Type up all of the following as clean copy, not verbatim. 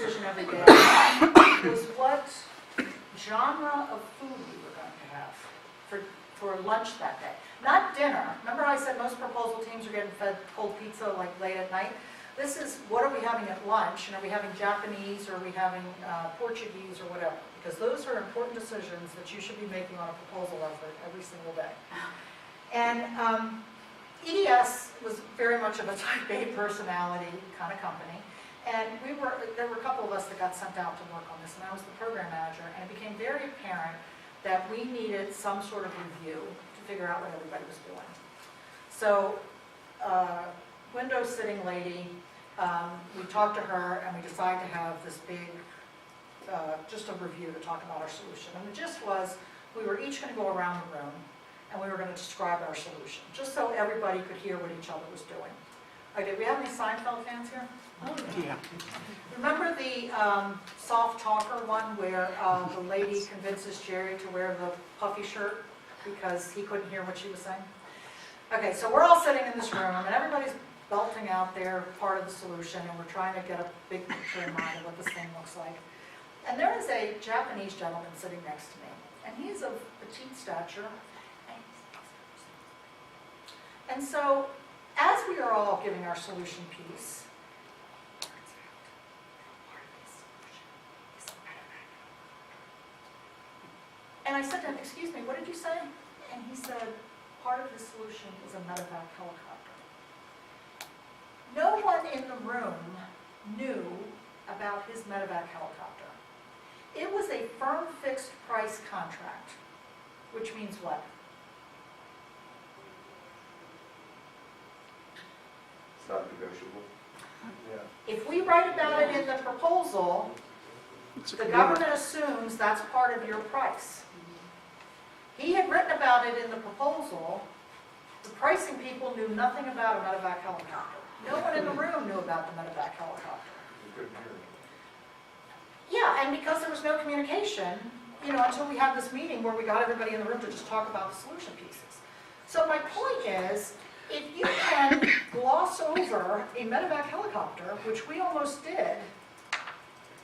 decision every day was what genre of food we were going to have for lunch that day. Not dinner. Remember I said most proposal teams are getting fed cold pizza like late at night? This is what are we having at lunch, and are we having Japanese, or are we having Portuguese, or whatever? Because those are important decisions that you should be making on a proposal effort every single day. And EDS was very much of a type A personality kind of company. And there were a couple of us that got sent out to work on this, and I was the program manager, and it became very apparent that we needed some sort of review to figure out what everybody was doing. So, window sitting lady, we talked to her, and we decided to have this big, just a review to talk about our solution. And the gist was, we were each going to go around the room, and we were going to describe our solution, just so everybody could hear what each other was doing. Okay, do we have any Seinfeld fans here? Oh, yeah. Remember the soft talker one where the lady convinces Jerry to wear the puffy shirt because he couldn't hear what she was saying? Okay, so we're all sitting in this room, and everybody's belting out their part of the solution, and we're trying to get a big picture in mind of what this thing looks like. And there is a Japanese gentleman sitting next to me, and he's of petite stature. And so, as we are all giving our solution piece, and I said to him, excuse me, what did you say? And he said, part of the solution is a medevac helicopter. No one in the room knew about his medevac helicopter. It was a firm fixed price contract, which means what? It's not negotiable. Yeah. If we write about it in the proposal, the government assumes that's part of your price. He had written about it in the proposal. The pricing people knew nothing about a medevac helicopter. No one in the room knew about the medevac helicopter. You couldn't hear it. Yeah, and because there was no communication, until we had this meeting where we got everybody in the room to just talk about the solution pieces. So my point is, if you can gloss over a medevac helicopter, which we almost did,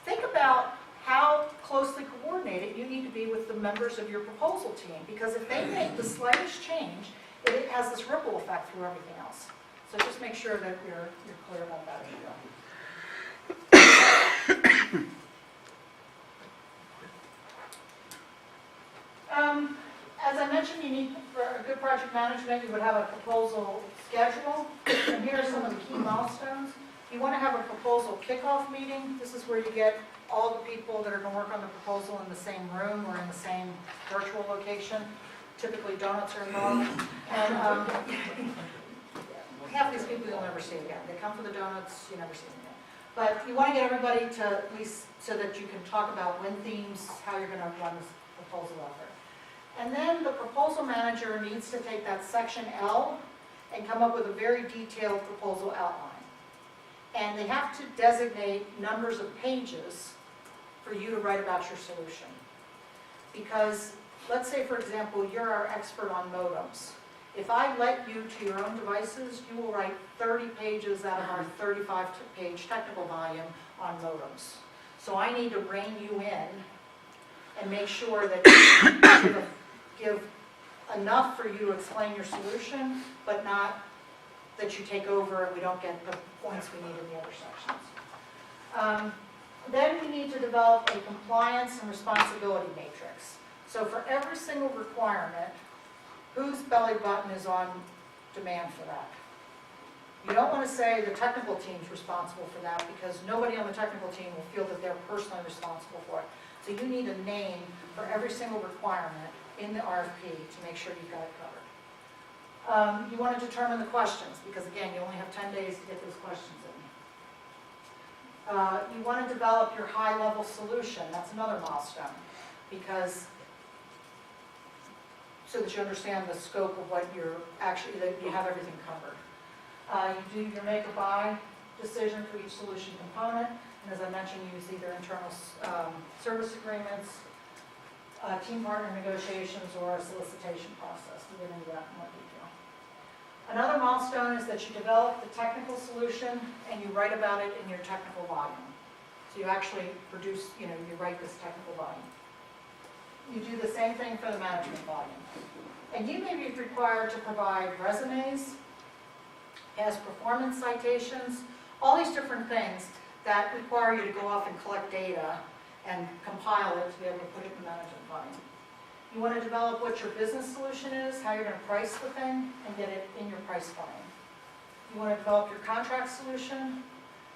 think about how closely coordinated you need to be with the members of your proposal team, because if they make the slightest change, it has this ripple effect through everything else. So just make sure that you're clear about that as you go. As I mentioned, you need, for a good project management, you would have a proposal schedule, and here are some of the key milestones. You want to have a proposal kickoff meeting. This is where you get all the people that are going to work on the proposal in the same room or in the same virtual location. Typically, donuts are involved. And half these people you'll never see again. They come for the donuts, you never see them again. But you want to get everybody to, at least so that you can talk about win themes, how you're going to run this proposal effort. And then the proposal manager needs to take that section L and come up with a very detailed proposal outline. And they have to designate numbers of pages for you to write about your solution. Because, let's say for example, you're our expert on modems. If I let you to your own devices, you will write 30 pages out of our 35-page technical volume on modems. So I need to rein you in and make sure that you give enough for you to explain your solution, but not that you take over and we don't get the points we need in the other sections. Then we need to develop a compliance and responsibility matrix. So for every single requirement, whose belly button is on demand for that? You don't want to say the technical team's responsible for that, because nobody on the technical team will feel that they're personally responsible for it. So you need a name for every single requirement in the RFP to make sure you've got it covered. You want to determine the questions, because again, you only have 10 days to get those questions in. You want to develop your high-level solution. That's another milestone, because so that you understand the scope of what you're actually, that you have everything covered. You do your make or buy decision for each solution component, and as I mentioned, you use either internal service agreements, team partner negotiations, or a solicitation process. We'll get into that in more detail. Another milestone is that you develop the technical solution and you write about it in your technical volume. So you actually produce, you write this technical volume. You do the same thing for the management volume. And you may be required to provide resumes, past performance citations, all these different things that require you to go off and collect data and compile it to be able to put it in the management volume. You want to develop what your business solution is, how you're going to price the thing, and get it in your price volume. You want to develop your contract solution,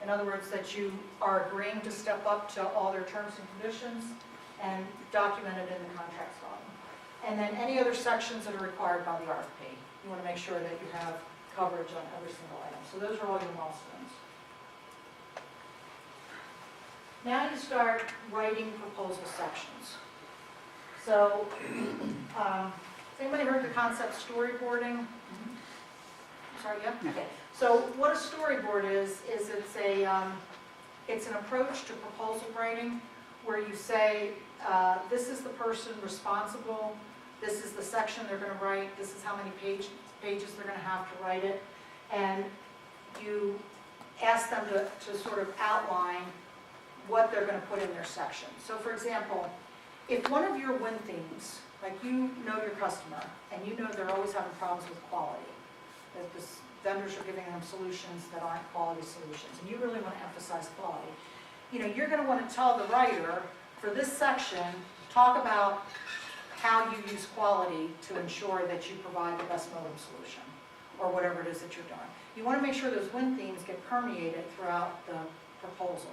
in other words, that you are agreeing to step up to all their terms and conditions, and document it in the contracts volume. And then any other sections that are required by the RFP. You want to make sure that you have coverage on every single item. So those are all your milestones. Now you start writing proposal sections. So, has anybody heard the concept storyboarding? Sorry, yeah? Okay. So what a storyboard is it's an approach to proposal writing where you say, this is the person responsible, this is the section they're going to write, this is how many pages they're going to have to write it, and you ask them to sort of outline what they're going to put in their section. So for example, if one of your win themes, like you know your customer, and you know they're always having problems with quality, that the vendors are giving them solutions that aren't quality solutions, and you really want to emphasize quality, you're going to want to tell the writer, for this section, talk about how you use quality to ensure that you provide the best modem solution, or whatever it is that you're doing. You want to make sure those win themes get permeated throughout the proposal.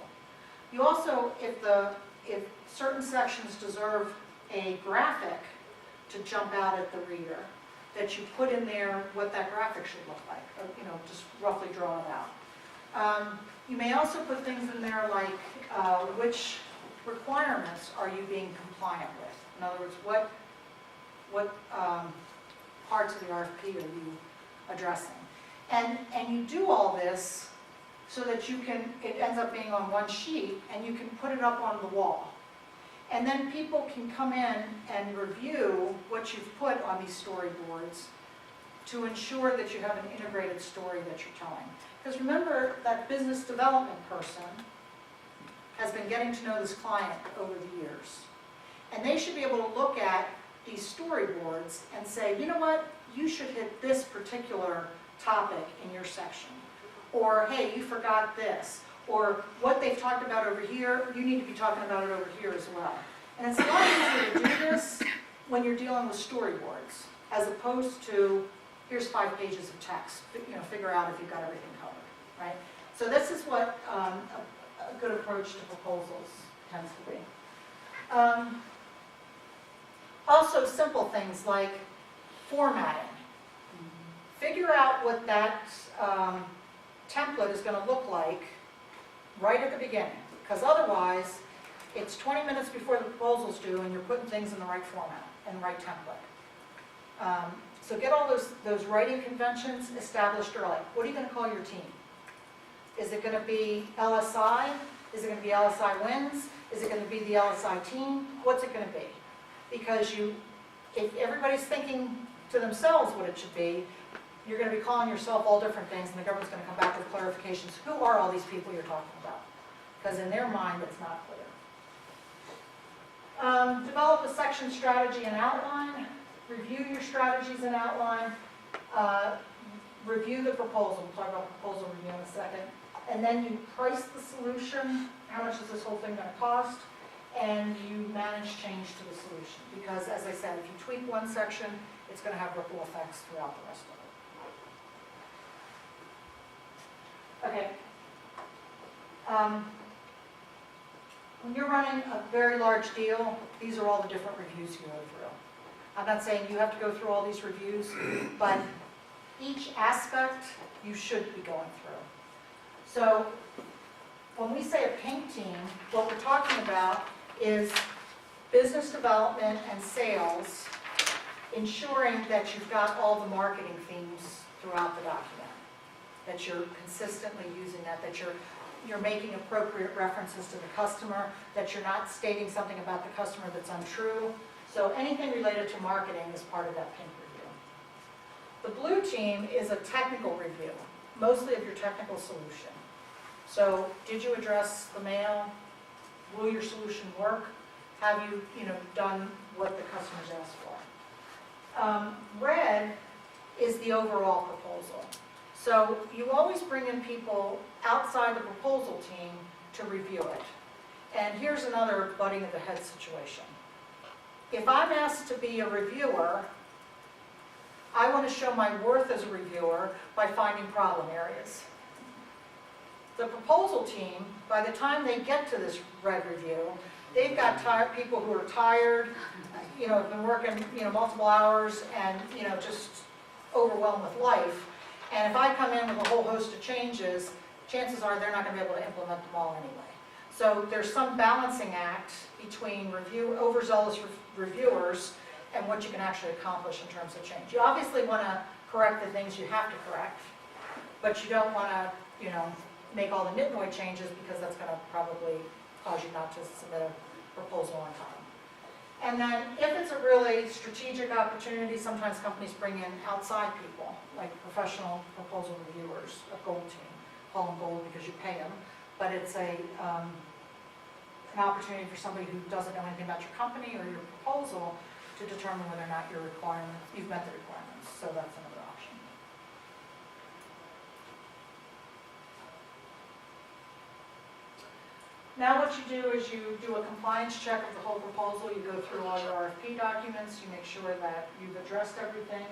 You also, if certain sections deserve a graphic to jump out at the reader, that you put in there what that graphic should look like, or, just roughly draw it out. You may also put things in there like which requirements are you being compliant with? In other words, what parts of the RFP are you addressing? And you do all this so that it ends up being on one sheet, and you can put it up on the wall. And then people can come in and review what you've put on these storyboards to ensure that you have an integrated story that you're telling. Because remember, that business development person has been getting to know this client over the years. And they should be able to look at these storyboards and say, you know what, you should hit this particular topic in your section. Or, hey, you forgot this. Or what they've talked about over here, you need to be talking about it over here as well. And it's a lot easier to do this when you're dealing with storyboards, as opposed to, here's 5 pages of text, figure out if you've got everything covered, right? So this is what a good approach to proposals tends to be. Also, simple things like formatting. Figure out what that template is going to look like right at the beginning, because otherwise it's 20 minutes before the proposal's due and you're putting things in the right format and the right template. So get all those writing conventions established early. What are you going to call your team? Is it going to be LSI? Is it going to be LSI Wins? Is it going to be the LSI team? What's it going to be? Because if everybody's thinking to themselves what it should be, you're going to be calling yourself all different things, and the government's going to come back with clarifications. Who are all these people you're talking about? Because in their mind, it's not clear. Develop a section strategy and outline. Review your strategies and outline. Review the proposal. We'll talk about proposal review in a second. And then you price the solution. How much is this whole thing going to cost? And you manage change to the solution. Because, as I said, if you tweak one section, it's going to have ripple effects throughout the rest of it. Okay. When you're running a very large deal, these are all the different reviews you go through. I'm not saying you have to go through all these reviews, but each aspect you should be going through. So when we say a pink team, what we're talking about is business development and sales, ensuring that you've got all the marketing themes throughout the document, that you're consistently using that you're making appropriate references to the customer, that you're not stating something about the customer that's untrue. So anything related to marketing is part of that pink review. The blue team is a technical review, mostly of your technical solution. So did you address the mail? will your solution work? Have you, done what the customers asked for? Red is the overall proposal. So you always bring in people outside the proposal team to review it. And here's another butting of the head situation. If I'm asked to be a reviewer, I want to show my worth as a reviewer by finding problem areas. The proposal team, by the time they get to this red review, they've got people who are tired, have been working, multiple hours and, just overwhelmed with life. And if I come in with a whole host of changes, chances are they're not going to be able to implement them all anyway. So there's some balancing act between overzealous reviewers and what you can actually accomplish in terms of change. You obviously want to correct the things you have to correct, but you don't want to, make all the nitnoid changes because that's going to probably cause you not to submit a proposal on time. And then if it's a really strategic opportunity, sometimes companies bring in outside people, like professional proposal reviewers, a gold team, call them gold because you pay them, but it's an opportunity for somebody who doesn't know anything about your company or your proposal to determine whether or not you've met the requirements. So that's another option. Now what you do is you do a compliance check of the whole proposal. You go through all your RFP documents. You make sure that you've addressed everything.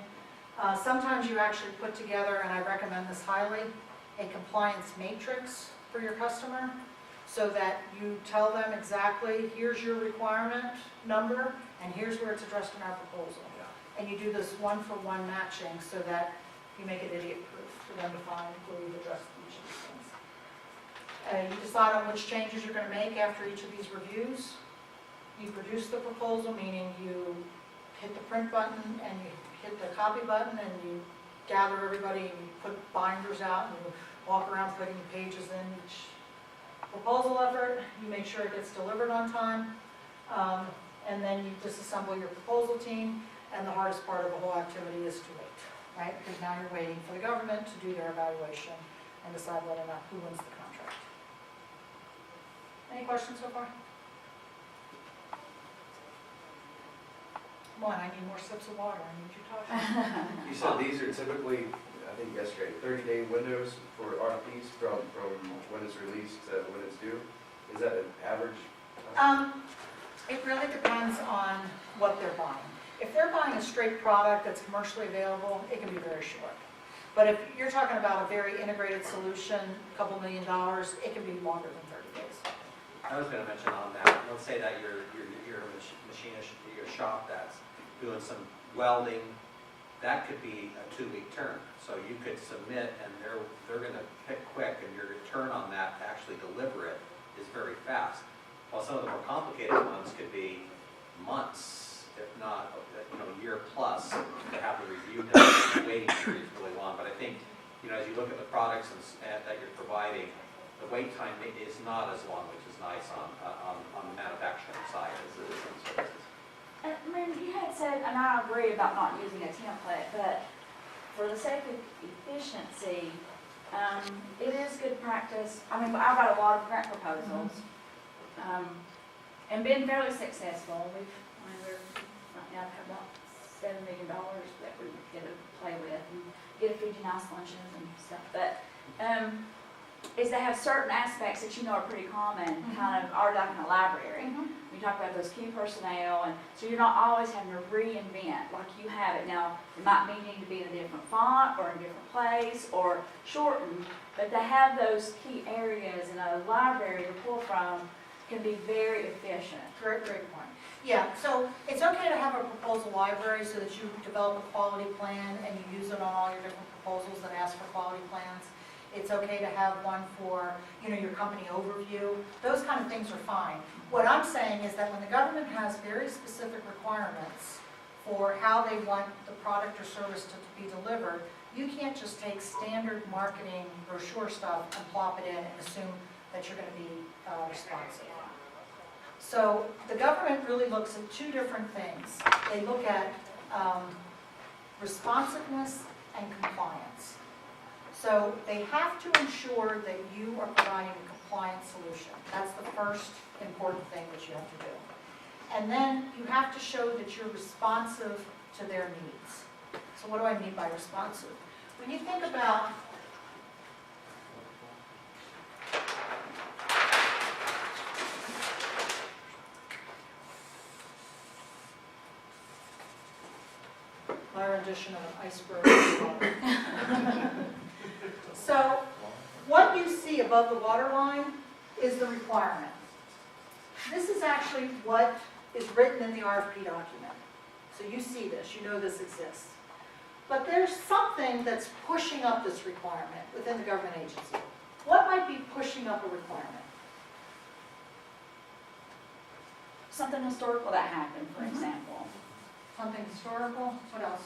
Sometimes you actually put together, and I recommend this highly, a compliance matrix for your customer so that you tell them exactly, here's your requirement number, and here's where it's addressed in our proposal. And you do this one-for-one matching so that you make it idiot-proof for them to find where you've addressed each of these things. You decide on which changes you're going to make after each of these reviews. You produce the proposal, meaning you hit the print button and you hit the copy button and you gather everybody and you put binders out and you walk around putting pages in each proposal effort. You make sure it gets delivered on time. And then you disassemble your proposal team, and the hardest part of the whole activity is to wait, right? Because now you're waiting for the government to do their evaluation and decide whether or not who wins the contract. Any questions so far? Come on, I need more sips of water. I need you talking. You said these are typically, I think yesterday, 30-day windows for RFPs from when it's released to when it's due. Is that an average? It really depends on what they're buying. If they're buying a straight product that's commercially available, it can be very short. But if you're talking about a very integrated solution, a couple $1 million, it can be longer than 30 days. I was going to mention on that, let's say that you're a machinist, your shop that's doing some welding, that could be a 2-week term. So you could submit and they're going to pick quick, and your return on that to actually deliver it is very fast. While some of the more complicated ones could be months, if not a year plus, to have the review done. The waiting period is really long. But I think, as you look at the products that you're providing, the wait time is not as long, which is nice on the manufacturing side as it is on services. I mean, you had said, and I agree about not using a template, but for the sake of efficiency, it is good practice. I mean, I've got a lot of grant proposals. And been fairly successful. We're right now have about $7 million that we get to play with and get to feed you nice lunches and stuff. But is they have certain aspects that are pretty common, kind of are like in a library. We talk about those key personnel, and so you're not always having to reinvent like you have it now. It might be needing to be in a different font or in a different place or shortened, but to have those key areas in a library to pull from can be very efficient. Great point. Yeah, so it's okay to have a proposal library so that you develop a quality plan and you use it on all your different proposals that ask for quality plans. It's okay to have one for, your company overview. Those kind of things are fine. What I'm saying is that when the government has very specific requirements for how they want the product or service to be delivered, you can't just take standard marketing brochure stuff and plop it in and assume that you're going to be responsive. So the government really looks at two different things. They look at responsiveness and compliance. So they have to ensure that you are providing a compliant solution. That's the first important thing that you have to do. And then you have to show that you're responsive to their needs. So what do I mean by responsive? When you think about my rendition of an iceberg. So what you see above the water line is the requirement. This is actually what is written in the RFP document. So you see this, you know this exists. But there's something that's pushing up this requirement within the government agency. What might be pushing up a requirement? Something historical that happened, for example. Something historical? What else?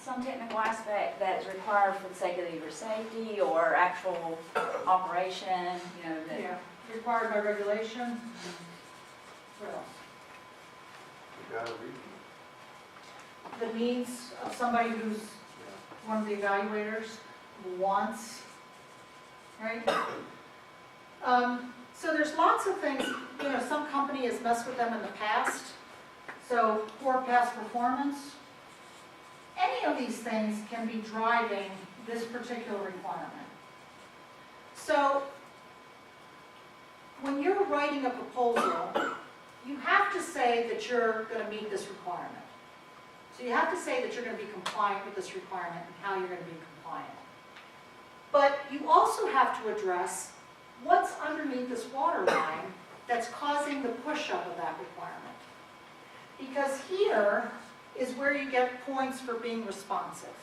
Some technical aspect that is required for the sake of either safety or actual operation, you know, that. Yeah, required by regulation. What else? You gotta read The needs of somebody who's one of the evaluators wants, right? So there's lots of things, you know, some company has messed with them in the past, so poor past performance. Any of these things can be driving this particular requirement. So when you're writing a proposal, you have to say that you're going to meet this requirement. So you have to say that you're going to be compliant with this requirement and how you're going to be compliant. But you also have to address what's underneath this water line that's causing the push-up of that requirement. Because here is where you get points for being responsive.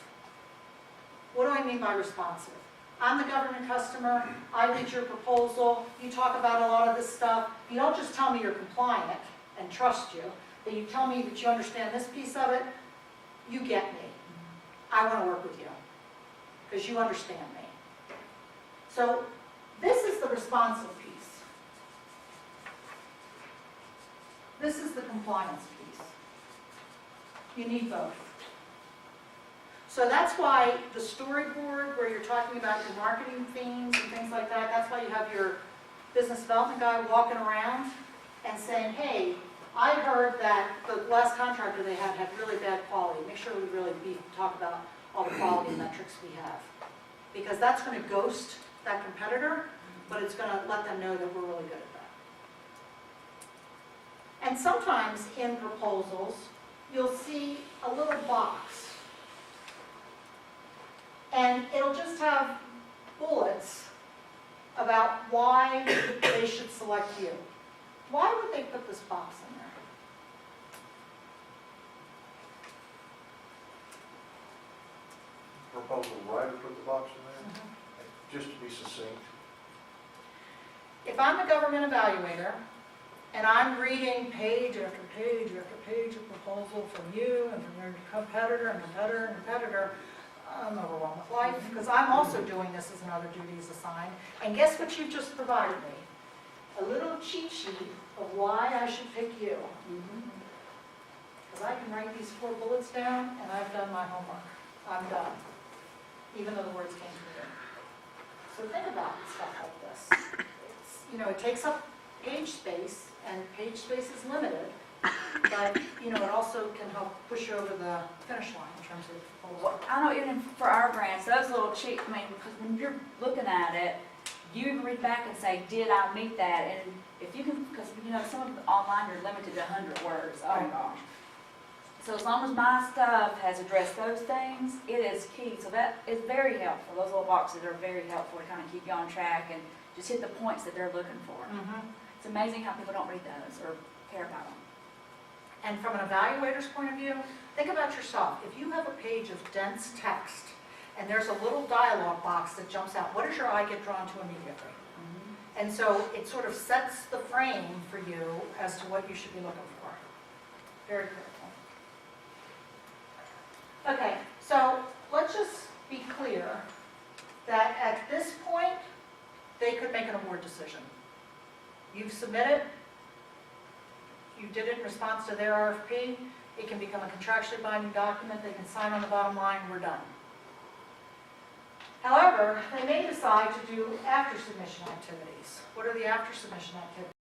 What do I mean by responsive? I'm the government customer, I read your proposal, you talk about a lot of this stuff. You don't just tell me you're compliant and trust you, but you tell me that you understand this piece of it, you get me. I want to work with you because you understand me. So this is the responsive piece. This is the compliance piece. You need both. So that's why the storyboard, where you're talking about your marketing themes and things like that, that's why you have your business development guy walking around and saying, hey, I heard that the last contractor they had really bad quality. Make sure we really talk about all the quality metrics we have. Because that's going to ghost that competitor, but it's going to let them know that we're really good at that. And sometimes in proposals, you'll see a little box. And it'll just have bullets about why they should select you. Why would they put this box in there? proposal writer put the box in there, just to be succinct. If I'm a government evaluator, and I'm reading page after page after page of proposal from you and from your competitor and competitor and competitor, I'm overwhelmed with life, because I'm also doing this as another duties assigned. And guess what you've just provided me? A little cheat sheet of why I should pick you. Because I can write these 4 bullets down, and I've done my homework. I'm done, even though the words came to me. So think about stuff like this. It takes up page space, and page space is limited, but, it also can help push you over the finish line in terms of proposal. Well, I know even for our grants, those little cheat, because when you're looking at it, you can read back and say, did I meet that? And if you can, because, some of the online you're limited to 100 words. Oh my gosh. So as long as my stuff has addressed those things, it is key. So that is very helpful. Those little boxes are very helpful to kind of keep you on track and just hit the points that they're looking for. It's amazing how people don't read those or care about them. And from an evaluator's point of view, think about yourself. If you have a page of dense text, and there's a little dialogue box that jumps out, what does your eye get drawn to immediately? And so it sort of sets the frame for you as to what you should be looking for. Very critical. Okay, so let's just be clear that at this point, they could make an award decision. You've submitted, you did it in response to their RFP, it can become a contractually binding document, they can sign on the bottom line, we're done. However, they may decide to do after submission activities. What are the after submission activities?